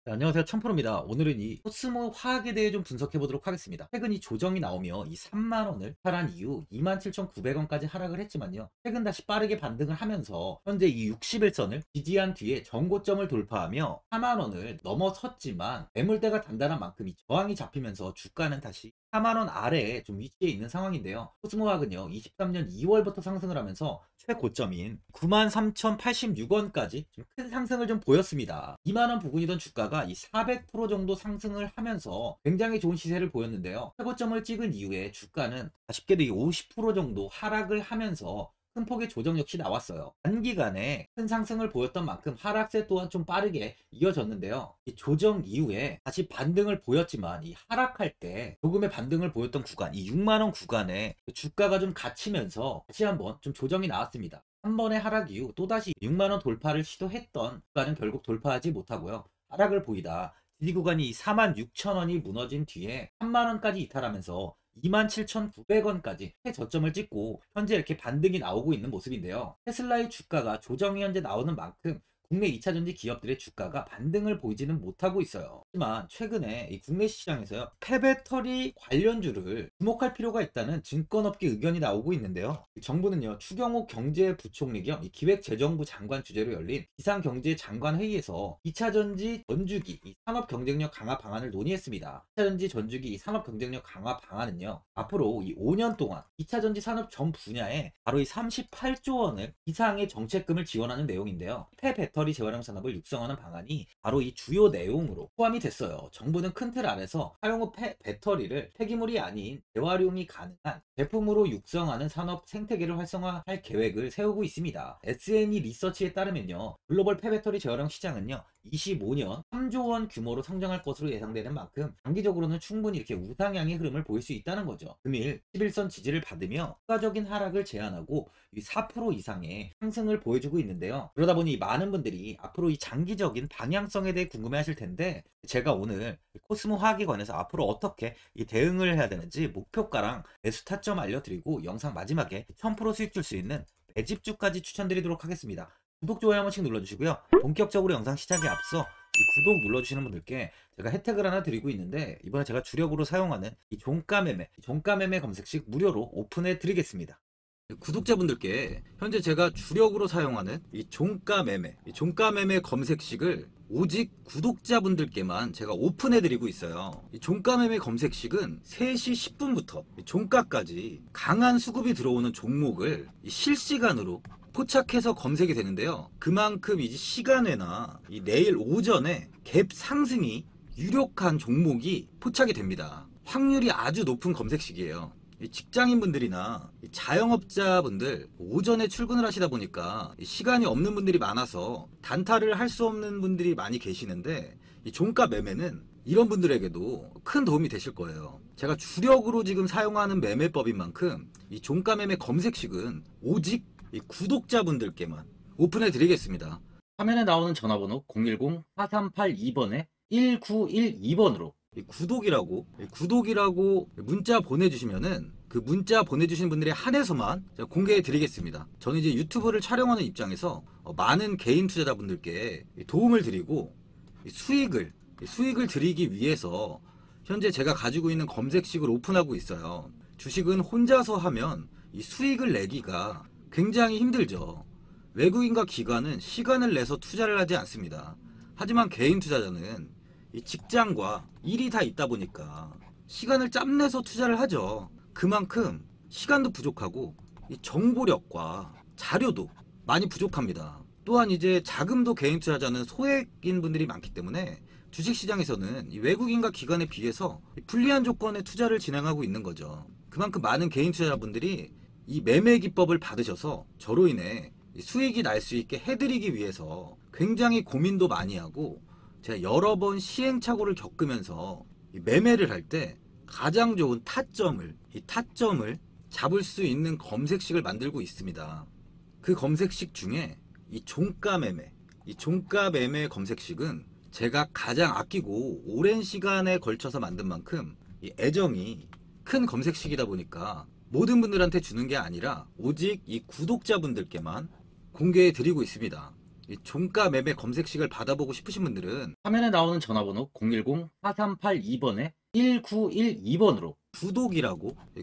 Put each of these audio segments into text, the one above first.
네, 안녕하세요. 천프로입니다. 오늘은 이 코스모 화학에 대해 좀 분석해 보도록 하겠습니다. 최근 이 조정이 나오며 이 3만 원을 탈한 이후 27,900원까지 하락을 했지만요. 최근 다시 빠르게 반등을 하면서 현재 이 60일선을 지지한 뒤에 전고점을 돌파하며 4만 원을 넘어섰지만 매물대가 단단한 만큼 이 저항이 잡히면서 주가는 다시 4만 원 아래에 좀 위치해 있는 상황인데요. 코스모화학은요, 23년 2월부터 상승을 하면서 최고점인 93,086원까지 좀 큰 상승을 좀 보였습니다. 2만 원 부근이던 주가가 이 400% 정도 상승을 하면서 굉장히 좋은 시세를 보였는데요. 최고점을 찍은 이후에 주가는 아쉽게도 이 50% 정도 하락을 하면서 큰 폭의 조정 역시 나왔어요. 단기간에 큰 상승을 보였던 만큼 하락세 또한 좀 빠르게 이어졌는데요. 이 조정 이후에 다시 반등을 보였지만 이 하락할 때 조금의 반등을 보였던 구간, 이 6만원 구간에 주가가 좀 갇히면서 다시 한번 좀 조정이 나왔습니다. 한 번의 하락 이후 또다시 6만원 돌파를 시도했던 구간은 결국 돌파하지 못하고요. 하락을 보이다 지지 구간이 46,000원이 무너진 뒤에 3만원까지 이탈하면서 27,900원까지 최저점을 찍고 현재 이렇게 반등이 나오고 있는 모습인데요. 테슬라의 주가가 조정이 현재 나오는 만큼 국내 2차전지 기업들의 주가가 반등을 보이지는 못하고 있어요. 하지만 최근에 이 국내 시장에서요, 폐배터리 관련주를 주목할 필요가 있다는 증권업계 의견이 나오고 있는데요. 정부는요, 추경호 경제부총리 겸 기획재정부 장관 주재로 열린 비상경제장관회의에서 2차전지 전주기 산업 경쟁력 강화 방안을 논의했습니다. 2차전지 전주기 산업 경쟁력 강화 방안은요, 앞으로 이 5년 동안 2차전지 산업 전 분야에 바로 이 38조 원을 이상의 정책금을 지원하는 내용인데요. 폐배터리 재활용 산업을 육성하는 방안이 바로 이 주요 내용으로 포함이 됐어요. 정부는 큰 틀 아래서 사용 후 배터리를 폐기물이 아닌 재활용이 가능한 제품으로 육성하는 산업 생태계를 활성화할 계획을 세우고 있습니다. SNE 리서치에 따르면요, 글로벌 폐배터리 재활용 시장은요, 25년 3조 원 규모로 성장할 것으로 예상되는 만큼 장기적으로는 충분히 이렇게 우상향의 흐름을 보일 수 있다는 거죠. 금일 11선 지지를 받으며 추가적인 하락을 제한하고 4% 이상의 상승을 보여주고 있는데요. 그러다 보니 많은 분들이 앞으로 이 장기적인 방향성에 대해 궁금해하실 텐데, 제가 오늘 코스모 화학에 관해서 앞으로 어떻게 이 대응을 해야 되는지 목표가랑 매수 타점 알려드리고 영상 마지막에 1000% 수익 줄 수 있는 매집주까지 추천드리도록 하겠습니다. 구독, 좋아요 한 번씩 눌러주시고요. 본격적으로 영상 시작에 앞서 이 구독 눌러주시는 분들께 제가 혜택을 하나 드리고 있는데, 이번에 제가 주력으로 사용하는 이 종가매매 검색식 무료로 오픈해 드리겠습니다. 구독자분들께 현재 제가 주력으로 사용하는 이 종가매매 검색식을 오직 구독자분들께만 제가 오픈해 드리고 있어요. 이 종가매매 검색식은 3시 10분부터 종가까지 강한 수급이 들어오는 종목을 실시간으로 포착해서 검색이 되는데요. 그만큼 이제 시간외나 이 내일 오전에 갭 상승이 유력한 종목이 포착이 됩니다. 확률이 아주 높은 검색식이에요. 직장인분들이나 자영업자분들 오전에 출근을 하시다 보니까 시간이 없는 분들이 많아서 단타를 할 수 없는 분들이 많이 계시는데, 이 종가 매매는 이런 분들에게도 큰 도움이 되실 거예요. 제가 주력으로 지금 사용하는 매매법인 만큼 이 종가 매매 검색식은 오직 이 구독자분들께만 오픈해 드리겠습니다. 화면에 나오는 전화번호 010-4382번에 1912번으로 구독이라고 문자 보내주시면은 그 문자 보내주신 분들에 한해서만 공개해 드리겠습니다. 저는 이제 유튜브를 촬영하는 입장에서 많은 개인 투자자분들께 도움을 드리고 수익을 드리기 위해서 현재 제가 가지고 있는 검색식을 오픈하고 있어요. 주식은 혼자서 하면 이 수익을 내기가 굉장히 힘들죠. 외국인과 기관은 시간을 내서 투자를 하지 않습니다. 하지만 개인 투자자는 이 직장과 일이 다 있다 보니까 시간을 짬내서 투자를 하죠. 그만큼 시간도 부족하고 이 정보력과 자료도 많이 부족합니다. 또한 이제 자금도 개인 투자자는 소액인 분들이 많기 때문에 주식시장에서는 이 외국인과 기관에 비해서 불리한 조건의 투자를 진행하고 있는 거죠. 그만큼 많은 개인 투자자분들이 이 매매 기법을 받으셔서 저로 인해 수익이 날 수 있게 해드리기 위해서 굉장히 고민도 많이 하고, 제가 여러 번 시행착오를 겪으면서 매매를 할 때 가장 좋은 타점을 잡을 수 있는 검색식을 만들고 있습니다. 그 검색식 중에 이 종가매매 검색식은 제가 가장 아끼고 오랜 시간에 걸쳐서 만든 만큼 이 애정이 큰 검색식이다 보니까 모든 분들한테 주는 게 아니라 오직 이 구독자분들께만 공개해 드리고 있습니다. 이 종가 매매 검색식을 받아보고 싶으신 분들은 화면에 나오는 전화번호 010-4382번에 1912번으로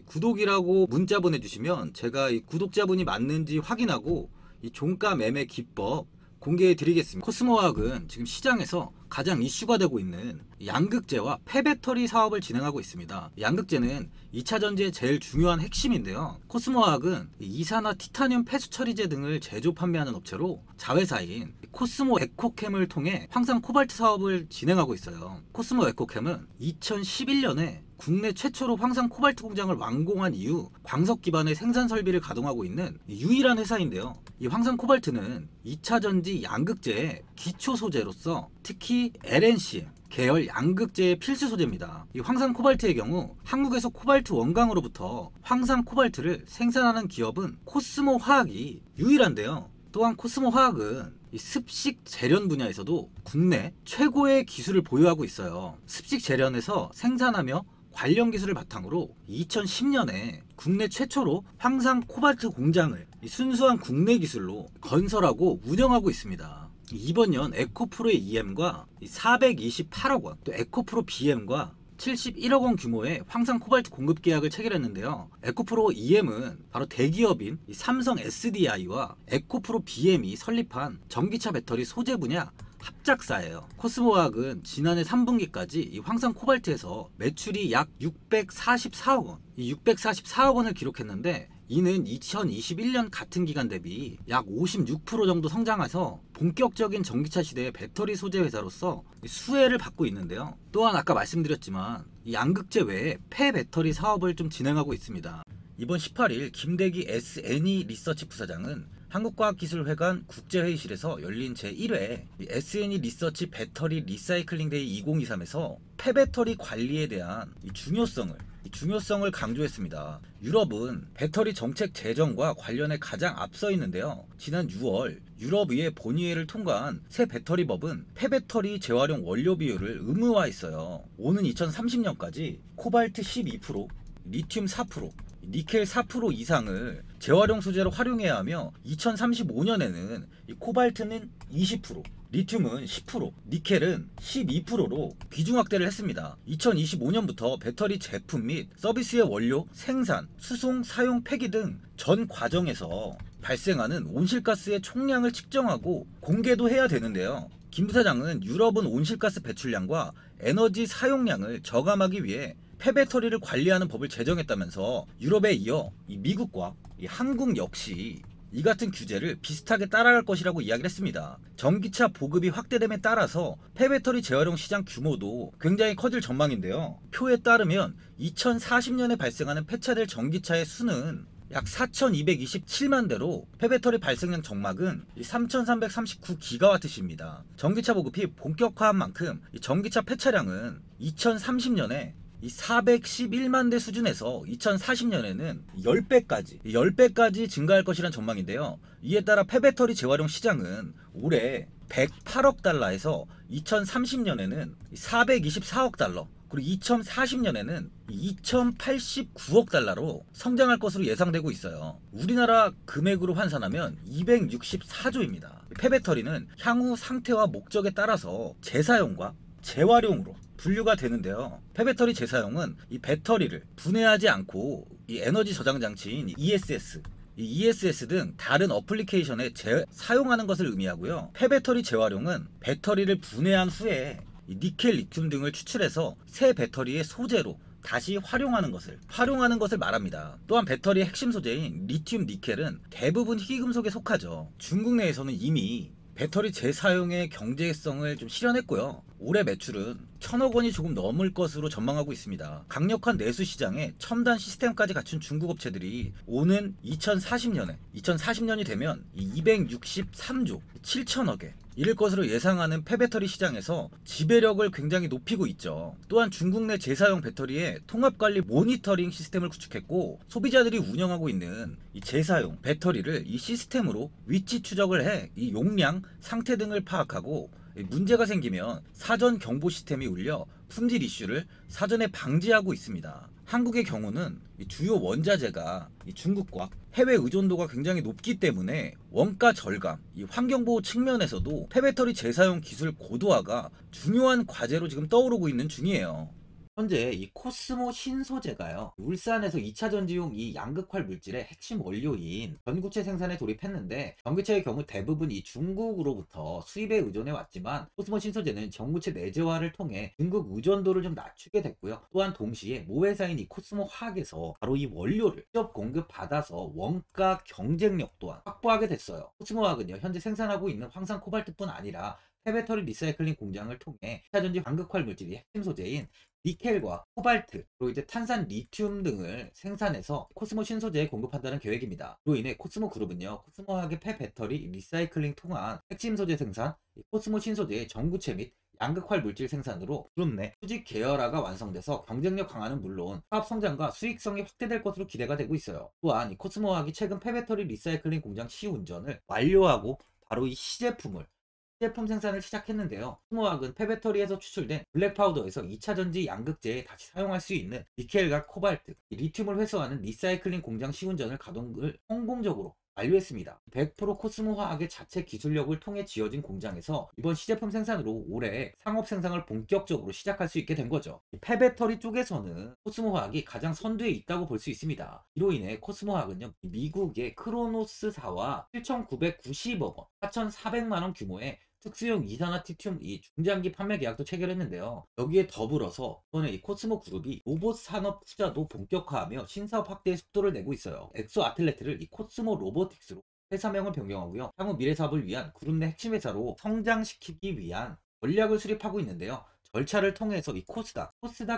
구독이라고 문자 보내주시면 제가 이 구독자분이 맞는지 확인하고 이 종가 매매 기법 공개해 드리겠습니다. 코스모화학은 지금 시장에서 가장 이슈가 되고 있는 양극재와 폐배터리 사업을 진행하고 있습니다. 양극재는 2차 전지의 제일 중요한 핵심인데요. 코스모화학은 이산화 티타늄 폐수 처리제 등을 제조 판매하는 업체로 자회사인 코스모 에코캠을 통해 황산 코발트 사업을 진행하고 있어요. 코스모 에코캠은 2011년에 국내 최초로 황산 코발트 공장을 완공한 이후 광석 기반의 생산 설비를 가동하고 있는 유일한 회사인데요. 이 황산 코발트는 2차 전지 양극재의 기초 소재로서 특히 LNCM 계열 양극재의 필수 소재입니다. 이 황산 코발트의 경우 한국에서 코발트 원광으로부터 황산 코발트를 생산하는 기업은 코스모 화학이 유일한데요. 또한 코스모 화학은 이 습식 재련 분야에서도 국내 최고의 기술을 보유하고 있어요. 습식 재련에서 생산하며 관련 기술을 바탕으로 2010년에 국내 최초로 황산 코발트 공장을 순수한 국내 기술로 건설하고 운영하고 있습니다. 이번 년 에코프로의 EM과 428억 원, 또 에코프로 BM과 71억 원 규모의 황산 코발트 공급 계약을 체결했는데요. 에코프로 EM은 바로 대기업인 삼성 SDI와 에코프로 BM이 설립한 전기차 배터리 소재 분야 합작사예요. 코스모화학은 지난해 3분기까지 이 황산 코발트에서 매출이 약 644억 원, 이 644억 원을 기록했는데 이는 2021년 같은 기간 대비 약 56% 정도 성장해서 본격적인 전기차 시대의 배터리 소재 회사로서 수혜를 받고 있는데요. 또한 아까 말씀드렸지만 이 양극재 외에 폐배터리 사업을 좀 진행하고 있습니다. 이번 18일 김대기 SNE 리서치 부사장은 한국과학기술회관 국제회의실에서 열린 제1회 SNE 리서치 배터리 리사이클링 데이 2023에서 폐배터리 관리에 대한 중요성을 강조했습니다. 유럽은 배터리 정책 제정과 관련해 가장 앞서 있는데요. 지난 6월 유럽의회 본의회를 통과한 새 배터리법은 폐배터리 재활용 원료 비율을 의무화했어요. 오는 2030년까지 코발트 12%, 리튬 4%, 니켈 4% 이상을 재활용 소재로 활용해야 하며 2035년에는 코발트는 20%, 리튬은 10%, 니켈은 12%로 비중 확대를 했습니다. 2025년부터 배터리 제품 및 서비스의 원료, 생산, 수송, 사용, 폐기 등 전 과정에서 발생하는 온실가스의 총량을 측정하고 공개도 해야 되는데요. 김 부사장은 유럽은 온실가스 배출량과 에너지 사용량을 저감하기 위해 폐배터리를 관리하는 법을 제정했다면서 유럽에 이어 미국과 한국 역시 이 같은 규제를 비슷하게 따라갈 것이라고 이야기를 했습니다. 전기차 보급이 확대됨에 따라서 폐배터리 재활용 시장 규모도 굉장히 커질 전망인데요. 표에 따르면 2040년에 발생하는 폐차될 전기차의 수는 약 4,227만 대로 폐배터리 발생량 정막은 3,339기가와트시입니다. 전기차 보급이 본격화한 만큼 전기차 폐차량은 2030년에 411만 대 수준에서 2040년에는 10배까지 증가할 것이란 전망인데요. 이에 따라 폐배터리 재활용 시장은 올해 108억 달러에서 2030년에는 424억 달러, 그리고 2040년에는 2089억 달러로 성장할 것으로 예상되고 있어요. 우리나라 금액으로 환산하면 264조입니다. 폐배터리는 향후 상태와 목적에 따라서 재사용과 재활용으로 분류가 되는데요. 폐배터리 재사용은 이 배터리를 분해하지 않고 이 에너지 저장 장치인 ESS, ESS 등 다른 어플리케이션에 사용하는 것을 의미하고요. 폐배터리 재활용은 배터리를 분해한 후에 니켈, 리튬 등을 추출해서 새 배터리의 소재로 다시 활용하는 것을 말합니다. 또한 배터리의 핵심 소재인 리튬, 니켈은 대부분 희귀금속에 속하죠. 중국 내에서는 이미 배터리 재사용의 경제성을 좀 실현했고요. 올해 매출은 1,000억 원이 조금 넘을 것으로 전망하고 있습니다. 강력한 내수 시장에 첨단 시스템까지 갖춘 중국 업체들이 오는 2040년이 되면 263조 7천억에 이를 것으로 예상하는 폐배터리 시장에서 지배력을 굉장히 높이고 있죠. 또한 중국 내 재사용 배터리의 통합관리 모니터링 시스템을 구축했고, 소비자들이 운영하고 있는 이 재사용 배터리를 이 시스템으로 위치 추적을 해 이 용량, 상태 등을 파악하고 문제가 생기면 사전 경보 시스템이 울려 품질 이슈를 사전에 방지하고 있습니다. 한국의 경우는 이 주요 원자재가 이 중국과 해외 의존도가 굉장히 높기 때문에 원가 절감, 이 환경보호 측면에서도 폐배터리 재사용 기술 고도화가 중요한 과제로 지금 떠오르고 있는 중이에요. 현재 이 코스모 신소재가요, 울산에서 2차 전지용 이 양극활 물질의 핵심 원료인 전구체 생산에 돌입했는데, 전구체의 경우 대부분 이 중국으로부터 수입에 의존해 왔지만 코스모 신소재는 전구체 내재화를 통해 중국 의존도를 좀 낮추게 됐고요. 또한 동시에 모회사인 이 코스모 화학에서 바로 이 원료를 직접 공급받아서 원가 경쟁력 또한 확보하게 됐어요. 코스모 화학은요, 현재 생산하고 있는 황산 코발트뿐 아니라 폐배터리 리사이클링 공장을 통해 2차 전지 광극활 물질이 핵심 소재인 니켈과 코발트, 그리고 이제 탄산 리튬 등을 생산해서 코스모 신소재에 공급한다는 계획입니다. 그로 인해 코스모 그룹은요, 코스모 화학의 폐배터리 리사이클링 통한 핵심 소재 생산, 코스모 신소재의 전구체 및 양극활 물질 생산으로 그룹 내 수직 계열화가 완성돼서 경쟁력 강화는 물론 사업 성장과 수익성이 확대될 것으로 기대가 되고 있어요. 또한 이 코스모 화학이 최근 폐배터리 리사이클링 공장 시운전을 완료하고 바로 이 시제품 생산을 시작했는데요. 코스모화학은 폐배터리에서 추출된 블랙 파우더에서 2차 전지 양극재에 다시 사용할 수 있는 니켈과 코발트, 리튬을 회수하는 리사이클링 공장 시운전을 가동을 성공적으로 완료했습니다. 100% 코스모 화학의 자체 기술력을 통해 지어진 공장에서 이번 시제품 생산으로 올해 상업 생산을 본격적으로 시작할 수 있게 된 거죠. 폐배터리 쪽에서는 코스모 화학이 가장 선두에 있다고 볼 수 있습니다. 이로 인해 코스모 화학은요, 미국의 크로노스사와 7,990억 원, 4,400만 원 규모의 특수용 이산화티튬 이 중장기 판매 계약도 체결했는데요. 여기에 더불어서 이번에 이 코스모 그룹이 로봇 산업 투자도 본격화하며 신사업 확대의 속도를 내고 있어요. 엑소 아틀레트를 이 코스모 로보틱스로 회사명을 변경하고요, 향후 미래 사업을 위한 그룹 내 핵심 회사로 성장시키기 위한 전략을 수립하고 있는데요. 절차를 통해서 이 코스닥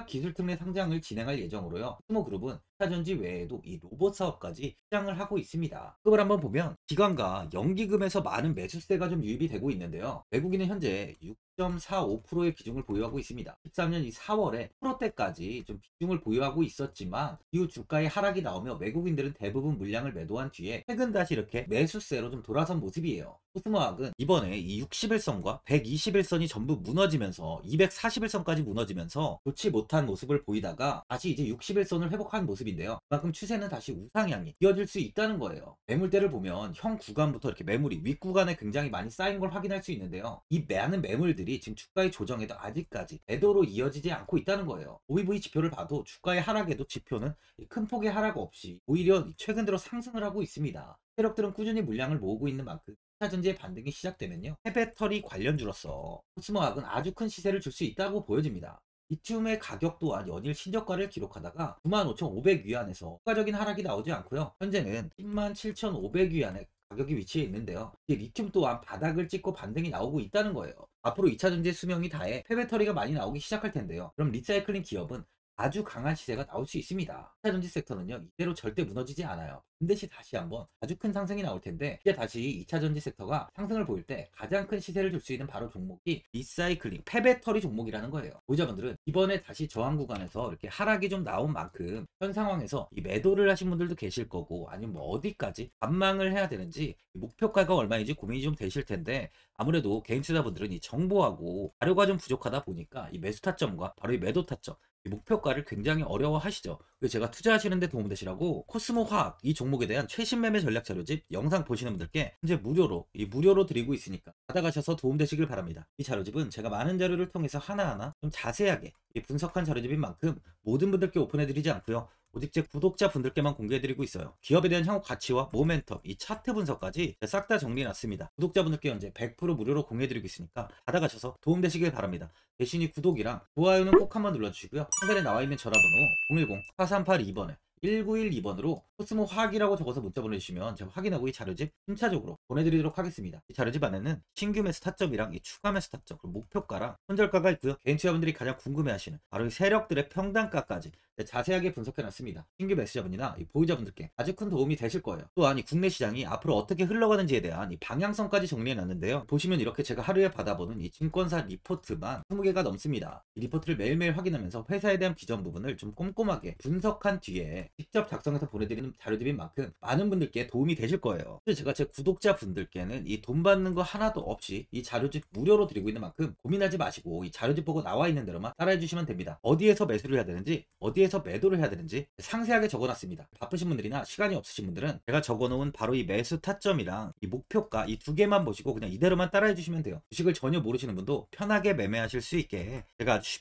기술특례 내 상장을 진행할 예정으로요. 코스모그룹은 차전지 외에도 이 로봇 사업까지 시장을 하고 있습니다. 급을 한번 보면 기관과 연기금에서 많은 매수세가 좀 유입이 되고 있는데요. 외국인은 현재 6.45%의 비중을 보유하고 있습니다. 13년 이 4월에 프로때까지 좀 비중을 보유하고 있었지만 이후 주가의 하락이 나오며 외국인들은 대부분 물량을 매도한 뒤에 최근 다시 이렇게 매수세로 좀 돌아선 모습이에요. 코스모학은 이번에 이 61선과 121선이 전부 무너지면서 241선까지 무너지면서 좋지 못한 모습을 보이다가 다시 이제 61선을 회복한 모습인데요. 그만큼 추세는 다시 우상향이 이어질 수 있다는 거예요. 매물대를 보면 현 구간부터 이렇게 매물이 윗구간에 굉장히 많이 쌓인 걸 확인할 수 있는데요. 이 많은 매물들이 지금 주가의 조정에도 아직까지 매도로 이어지지 않고 있다는 거예요. OEV 지표를 봐도 주가의 하락에도 지표는 큰 폭의 하락 없이 오히려 최근 들어 상승을 하고 있습니다. 세력들은 꾸준히 물량을 모으고 있는 만큼 차전지의 반등이 시작되면요, 폐배터리 관련주로서 코스모학은 아주 큰 시세를 줄 수 있다고 보여집니다. 리튬의 가격 또한 연일 신저가를 기록하다가 95,500위안에서 추가적인 하락이 나오지 않고요, 현재는 107,500위안에 가격이 위치해 있는데요. 리튬 또한 바닥을 찍고 반등이 나오고 있다는 거예요. 앞으로 2차 전지의 수명이 다해 폐배터리가 많이 나오기 시작할 텐데요. 그럼 리사이클링 기업은 아주 강한 시세가 나올 수 있습니다. 2차 전지 섹터는요, 이대로 절대 무너지지 않아요. 반드시 다시 한번 아주 큰 상승이 나올 텐데, 이제 다시 2차 전지 섹터가 상승을 보일 때 가장 큰 시세를 줄 수 있는 바로 종목이 리사이클링, 폐배터리 종목이라는 거예요. 보유자분들은 이번에 다시 저항 구간에서 이렇게 하락이 좀 나온 만큼 현 상황에서 이 매도를 하신 분들도 계실 거고, 아니면 뭐 어디까지 반망을 해야 되는지, 목표가가 얼마인지 고민이 좀 되실 텐데, 아무래도 개인 투자분들은 이 정보하고 자료가 좀 부족하다 보니까 이 매수 타점과 바로 이 매도 타점, 이 목표가를 굉장히 어려워하시죠. 그래서 제가 투자하시는데 도움되시라고 코스모 화학 이 종목에 대한 최신 매매 전략 자료집 영상 보시는 분들께 현재 무료로 드리고 있으니까 받아가셔서 도움되시길 바랍니다. 이 자료집은 제가 많은 자료를 통해서 하나하나 좀 자세하게 분석한 자료집인 만큼 모든 분들께 오픈해드리지 않고요, 오직 제 구독자분들께만 공개해드리고 있어요. 기업에 대한 향후 가치와 모멘텀, 이 차트 분석까지 싹 다 정리해놨습니다. 구독자분들께 현재 100% 무료로 공개해드리고 있으니까 받아가셔서 도움되시길 바랍니다. 대신 이 구독이랑 좋아요는 꼭 한번 눌러주시고요, 상단에 나와있는 전화번호 010-4382번에 1912번으로 코스모 화학이라고 적어서 문자 보내주시면 제가 확인하고 이 자료집 순차적으로 보내드리도록 하겠습니다. 이 자료집 안에는 신규 매수 타점이랑 이 추가 매수 타점, 그리고 목표가랑 손절가가 있고요, 개인 투자분들이 가장 궁금해하시는 바로 이 세력들의 평단가까지 자세하게 분석해놨습니다. 신규 매수자분이나 이 보유자분들께 아주 큰 도움이 되실 거예요. 또한 이 국내 시장이 앞으로 어떻게 흘러가는지에 대한 이 방향성까지 정리해놨는데요. 보시면 이렇게 제가 하루에 받아보는 이 증권사 리포트만 20개가 넘습니다. 이 리포트를 매일매일 확인하면서 회사에 대한 비전 부분을 좀 꼼꼼하게 분석한 뒤에 직접 작성해서 보내드리는 자료집인 만큼 많은 분들께 도움이 되실 거예요. 그래서 제가 제 구독자분들께는 이 돈 받는 거 하나도 없이 이 자료집 무료로 드리고 있는 만큼 고민하지 마시고 이 자료집 보고 나와 있는 대로만 따라해 주시면 됩니다. 어디에서 매수를 해야 되는지, 어디에서 어디에서 매도를 해야 되는지 상세하게 적어놨습니다. 바쁘신 분들이나 시간이 없으신 분들은 제가 적어놓은 바로 이 매수 타점이랑 이 목표가 이 두 개만 보시고 그냥 이대로만 따라해 주시면 돼요. 주식을 전혀 모르시는 분도 편하게 매매하실 수 있게 제가 아주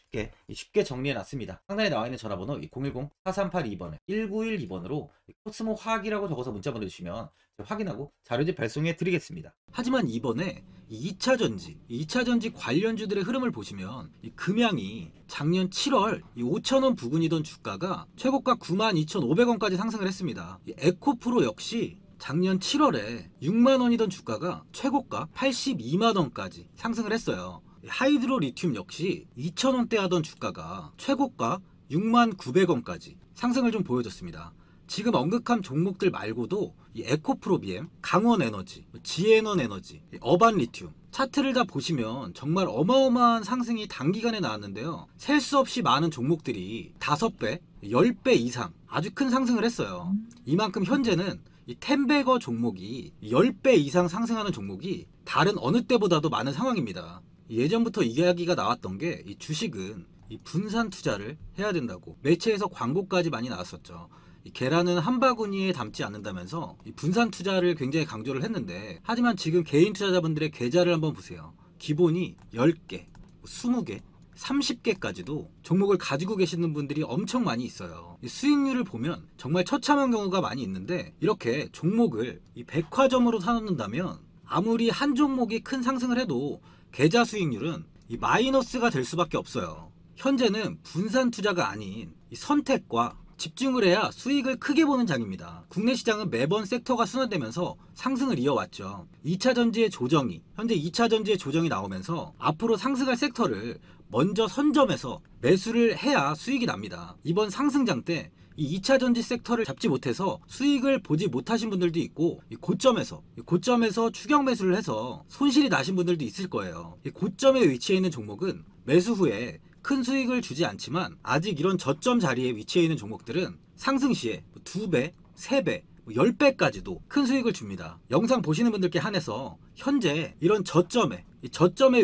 쉽게 정리해놨습니다. 상단에 나와 있는 전화번호 010-4382번에 1912번으로 코스모 화학이라고 적어서 문자 보내주시면 확인하고 자료집 발송해 드리겠습니다. 하지만 이번에 2차전지 관련주들의 흐름을 보시면 이 금양이 작년 7월 5,000원 부근이던 주가가 최고가 92,500원까지 상승을 했습니다. 이 에코프로 역시 작년 7월에 6만원이던 주가가 최고가 82만원까지 상승을 했어요. 하이드로 리튬 역시 2,000원대 하던 주가가 최고가 69,900원까지 상승을 좀 보여줬습니다. 지금 언급한 종목들 말고도 이 에코프로비엠, 강원에너지, 지에너에너지, 어반리튬 차트를 다 보시면 정말 어마어마한 상승이 단기간에 나왔는데요. 셀 수 없이 많은 종목들이 5배, 10배 이상 아주 큰 상승을 했어요. 이만큼 현재는 이 텐베거 종목이 10배 이상 상승하는 종목이 다른 어느 때보다도 많은 상황입니다. 예전부터 이야기가 나왔던 게 이 주식은 이 분산 투자를 해야 된다고 매체에서 광고까지 많이 나왔었죠. 이 계란은 한 바구니에 담지 않는다면서 이 분산 투자를 굉장히 강조를 했는데, 하지만 지금 개인 투자자분들의 계좌를 한번 보세요. 기본이 10개, 20개, 30개까지도 종목을 가지고 계시는 분들이 엄청 많이 있어요. 이 수익률을 보면 정말 처참한 경우가 많이 있는데, 이렇게 종목을 이 백화점으로 사놓는다면 아무리 한 종목이 큰 상승을 해도 계좌 수익률은 이 마이너스가 될 수밖에 없어요. 현재는 분산 투자가 아닌 이 선택과 집중을 해야 수익을 크게 보는 장입니다. 국내 시장은 매번 섹터가 순환되면서 상승을 이어왔죠. 2차전지의 조정이, 현재 2차전지의 조정이 나오면서 앞으로 상승할 섹터를 먼저 선점해서 매수를 해야 수익이 납니다. 이번 상승장 때 이 2차전지 섹터를 잡지 못해서 수익을 보지 못하신 분들도 있고, 이 고점에서 추격 매수를 해서 손실이 나신 분들도 있을 거예요. 이 고점에 위치해 있는 종목은 매수 후에 큰 수익을 주지 않지만, 아직 이런 저점 자리에 위치해 있는 종목들은 상승 시에 2배, 3배, 10배까지도 큰 수익을 줍니다. 영상 보시는 분들께 한해서 현재 이런 저점에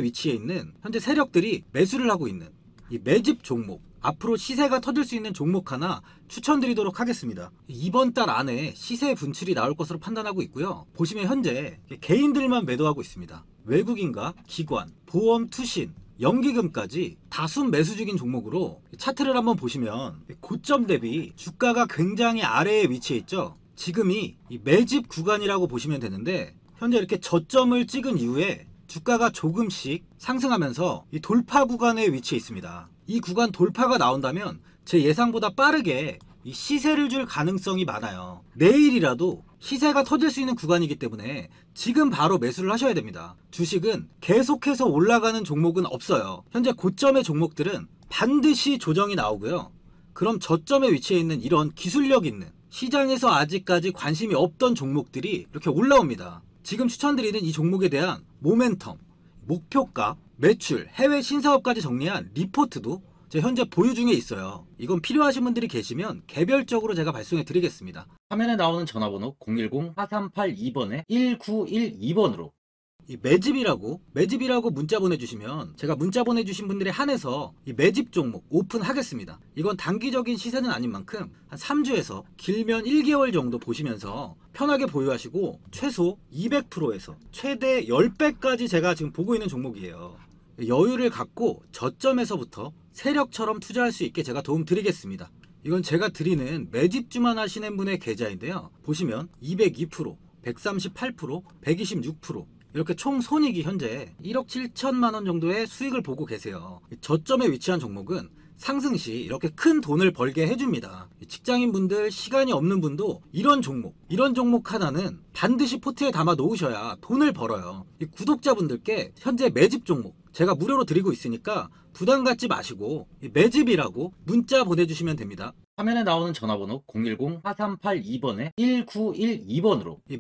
위치해 있는 현재 세력들이 매수를 하고 있는 이 매집 종목, 앞으로 시세가 터질 수 있는 종목 하나 추천드리도록 하겠습니다. 이번 달 안에 시세 분출이 나올 것으로 판단하고 있고요. 보시면 현재 개인들만 매도하고 있습니다. 외국인과 기관, 보험, 투신, 연기금까지 다수 매수 중인 종목으로 차트를 한번 보시면 고점 대비 주가가 굉장히 아래에 위치해 있죠. 지금이 이 매집 구간이라고 보시면 되는데, 현재 이렇게 저점을 찍은 이후에 주가가 조금씩 상승하면서 이 돌파 구간에 위치해 있습니다. 이 구간 돌파가 나온다면 제 예상보다 빠르게 이 시세를 줄 가능성이 많아요. 내일이라도 시세가 터질 수 있는 구간이기 때문에 지금 바로 매수를 하셔야 됩니다. 주식은 계속해서 올라가는 종목은 없어요. 현재 고점의 종목들은 반드시 조정이 나오고요. 그럼 저점에 위치해 있는 이런 기술력 있는, 시장에서 아직까지 관심이 없던 종목들이 이렇게 올라옵니다. 지금 추천드리는 이 종목에 대한 모멘텀, 목표가, 매출, 해외 신사업까지 정리한 리포트도 제 현재 보유 중에 있어요. 이건 필요하신 분들이 계시면 개별적으로 제가 발송해 드리겠습니다. 화면에 나오는 전화번호 010-4382번에 1912번으로 이 매집이라고 문자 보내주시면 제가 문자 보내주신 분들에 한해서 이 매집 종목 오픈하겠습니다. 이건 단기적인 시세는 아닌 만큼 한 3주에서 길면 1개월 정도 보시면서 편하게 보유하시고, 최소 200%에서 최대 10배까지 제가 지금 보고 있는 종목이에요. 여유를 갖고 저점에서부터 세력처럼 투자할 수 있게 제가 도움 드리겠습니다. 이건 제가 드리는 매집주만 하시는 분의 계좌인데요. 보시면 202%, 138%, 126%, 이렇게 총 손익이 현재 1억 7천만 원 정도의 수익을 보고 계세요. 저점에 위치한 종목은 상승 시 이렇게 큰 돈을 벌게 해줍니다. 직장인분들, 시간이 없는 분도 이런 종목 하나는 반드시 포트에 담아 놓으셔야 돈을 벌어요. 구독자분들께 현재 매집 종목 제가 무료로 드리고 있으니까 부담 갖지 마시고 매집이라고 문자 보내주시면 됩니다. 화면에 나오는 전화번호 010-4382번에 1912번으로 이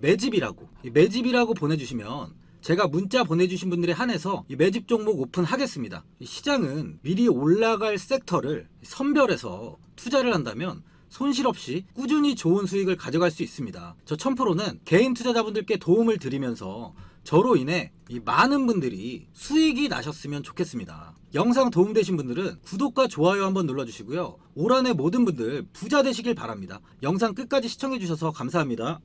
매집이라고 보내주시면 제가 문자 보내주신 분들에 한해서 이 매집 종목 오픈하겠습니다. 이 시장은 미리 올라갈 섹터를 선별해서 투자를 한다면 손실 없이 꾸준히 좋은 수익을 가져갈 수 있습니다. 저 1000%는 개인 투자자분들께 도움을 드리면서 저로 인해 이 많은 분들이 수익이 나셨으면 좋겠습니다. 영상 도움되신 분들은 구독과 좋아요 한번 눌러주시고요. 올 한해 모든 분들 부자 되시길 바랍니다. 영상 끝까지 시청해주셔서 감사합니다.